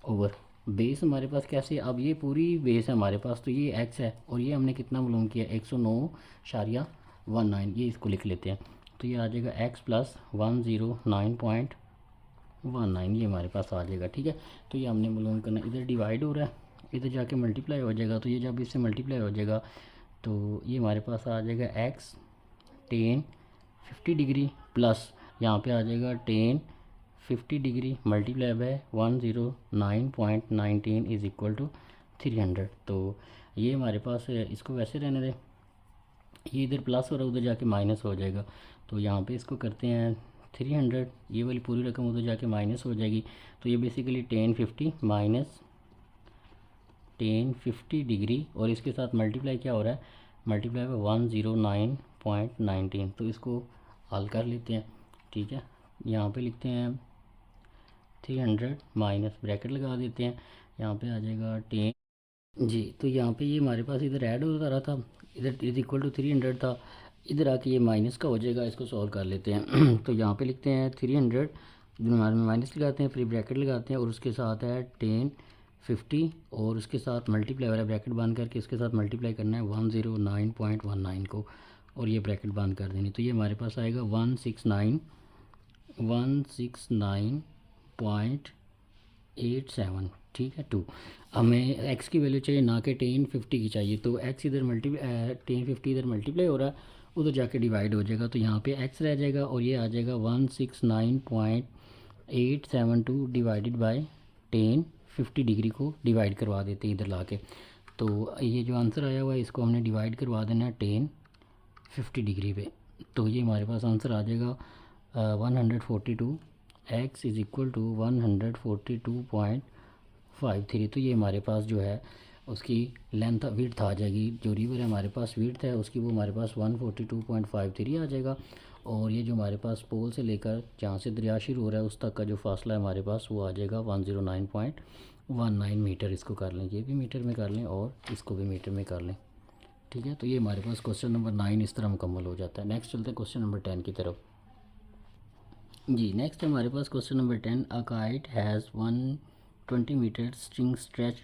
ओवर बेस हमारे पास कैसे, अब ये पूरी बेस है हमारे पास, तो ये एक्स है और ये हमने कितना मालूम किया 109.19, ये इसको लिख लेते हैं। तो ये आ जाएगा एक्स प्लस 109.19 19 ये हमारे पास आ जाएगा। ठीक है, तो ये हमने मालूम करना, इधर डिवाइड हो रहा है, इधर जाके मल्टीप्लाई हो जाएगा, तो ये जब इससे मल्टीप्लाई हो जाएगा तो ये हमारे पास आ जाएगा x टेन 50 डिग्री प्लस यहाँ पे आ जाएगा tan 50 degree multiply by 109.19 is equal to 300। तो ये हमारे पास है, इसको वैसे रहने दें, ये इधर प्लस हो रहा है उधर जाके माइनस हो जाएगा, तो यहाँ पे इसको करते हैं 300, ये वाली पूरी रकम उधर जाके माइनस हो जाएगी, तो ये basically ten 50 minus ten 50 degree और इसके साथ मल्टीप्लाई क्या हो रहा है, मल्टीप्लाई बाय 109.19, तो इसको हल कर लेते हैं। ठीक है, यहाँ पे लिखते हैं 300 माइनस ब्रैकेट लगा देते हैं, यहाँ पे आ जाएगा टेन जी, तो यहाँ पे ये हमारे पास इधर ऐड होता रहा था, इधर इज इक्वल टू 300 था, इधर आके ये माइनस का हो जाएगा, इसको सॉल्व कर लेते हैं। तो यहाँ पे लिखते हैं 300 हमारे में माइनस लगाते हैं, फिर ब्रैकेट लगाते हैं और उसके साथ है टेन 50 और उसके साथ मल्टीप्लाई वाला ब्रैकेट बंद करके उसके साथ मल्टीप्लाई करना है 109.19 को और ये ब्रैकेट बंद कर देनी, तो ये हमारे पास आएगा 169.87। ठीक है, 2 हमें x की वैल्यू चाहिए ना कि टेन 50 की चाहिए, तो x इधर टेन 50 इधर मल्टीप्लाई हो रहा है, उधर जाके डिवाइड हो जाएगा, तो यहाँ पे x रह जाएगा और ये आ जाएगा 169.872 डिवाइडेड बाय टेन 50 डिग्री को डिवाइड करवा देते हैं इधर ला के, तो ये जो आंसर आया हुआ है इसको हमने डिवाइड करवा देना है टेन 50 डिग्री पे, तो ये हमारे पास आंसर आ जाएगा 142, x इज़ इक्वल टू 142.53। तो ये हमारे पास जो है उसकी लेंथ विड्थ आ जाएगी, जो रिवर है हमारे पास विड्थ है उसकी वो हमारे पास 142.53 आ जाएगा, और ये जो हमारे पास पोल से लेकर जहाँ से दरिया शुरू हो रहा है उस तक का जो फासला है हमारे पास वो आ जाएगा 109.19 मीटर। इसको कर लें, ये भी मीटर में कर लें और इसको भी मीटर में कर लें। ठीक है, तो ये हमारे पास क्वेश्चन नंबर 9 इस तरह मुकम्मल हो जाता है। नेक्स्ट चलते हैं क्वेश्चन नंबर 10 की तरफ। जी, नेक्स्ट हमारे पास question number 10, a kite has 120 metre string stretch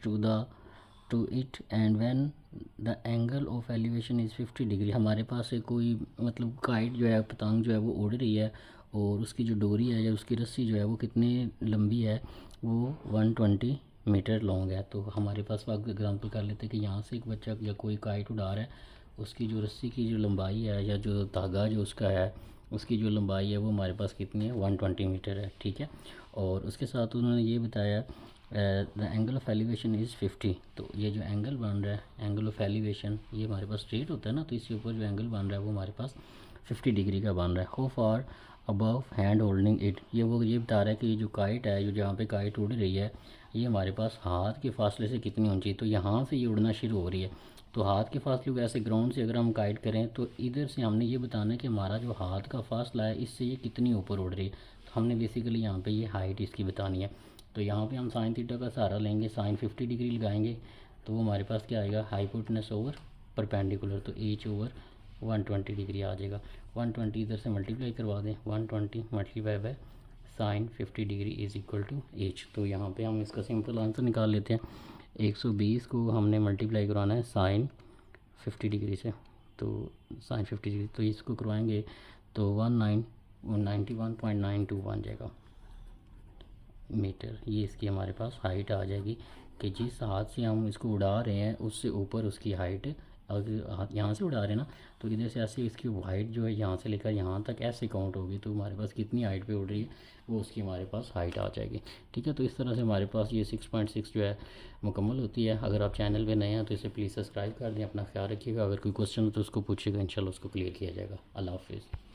to it and when the angle of elevation is 50 degree. हमारे पास है कोई मतलब काइट जो है, पतंग जो है वो उड़ रही है और उसकी जो डोरी है या उसकी रस्सी जो है वो कितनी लंबी है, वो 120 मीटर लॉन्ग है। तो हमारे पास एग्जांपल कर लेते हैं कि यहाँ से एक बच्चा या कोई काइट उड़ा रहा है, उसकी जो रस्सी की जो लंबाई है या जो धागा जो उसका है उसकी जो लंबाई है वो हमारे पास कितनी है, 120 मीटर है। ठीक है, और उसके साथ उन्होंने ये बताया the angle of elevation is 50। तो ये जो एंगल बन रहा है, एंगल ऑफ एलिवेशन ये हमारे पास स्ट्रेट होता है ना, तो इसके ऊपर जो एंगल बन रहा है वो हमारे पास 50 डिग्री का बन रहा है। How far above hand holding it, ये वो ये बता रहा है कि ये जो काइट है, जो जहाँ पे काइट उड़ रही है, ये हमारे पास हाथ के फासले से कितनी ऊंची, तो यहाँ से ये उड़ना शुरू हो रही है, तो हाथ के फासले को ऐसे ग्राउंड से अगर हम काइट करें तो इधर से हमने ये बताना है कि हमारा जो हाथ का फासला है इससे ये कितनी ऊपर उड़ रही है, तो हमने बेसिकली यहाँ पे ये हाइट इसकी बतानी है। तो यहाँ पे हम साइन थीटा का सहारा लेंगे, साइन 50 डिग्री लगाएंगे, तो वो हमारे पास क्या आएगा, हाइपोटेनस ओवर परपेंडिकुलर, तो एच ओवर 120 डिग्री आ जाएगा। 120 इधर से मल्टीप्लाई करवा दें, 120 multiply by sine 50 degree is equal to H. तो यहाँ पे हम इसका सिंपल आंसर निकाल लेते हैं, 120 को हमने मल्टीप्लाई करवाना है साइन 50 डिग्री से, तो साइन 50 डिग्री, तो इसको करवाएंगे तो 91.92 बन जाएगा मीटर। ये इसकी हमारे पास हाइट आ जाएगी कि जिस हाथ से हम इसको उड़ा रहे हैं उससे ऊपर उसकी हाइट, अगर हाथ यहाँ से उड़ा रहे हैं ना तो इधर से ऐसे इसकी हाइट जो है यहाँ से लेकर यहाँ तक ऐसे काउंट होगी, तो हमारे पास कितनी हाइट पे उड़ रही है वो उसकी हमारे पास हाइट आ जाएगी। ठीक है, तो इस तरह से हमारे पास ये 6.6 जो है मुकम्मल होती है। अगर आप चैनल पे नए हैं तो इसे प्लीज़ सब्सक्राइब कर दें, अपना ख्याल रखिएगा, अगर कोई क्वेश्चन हो तो उसको पूछिएगा, इंशाल्लाह उसको क्लियर किया जाएगा। अल्लाह हाफिज़।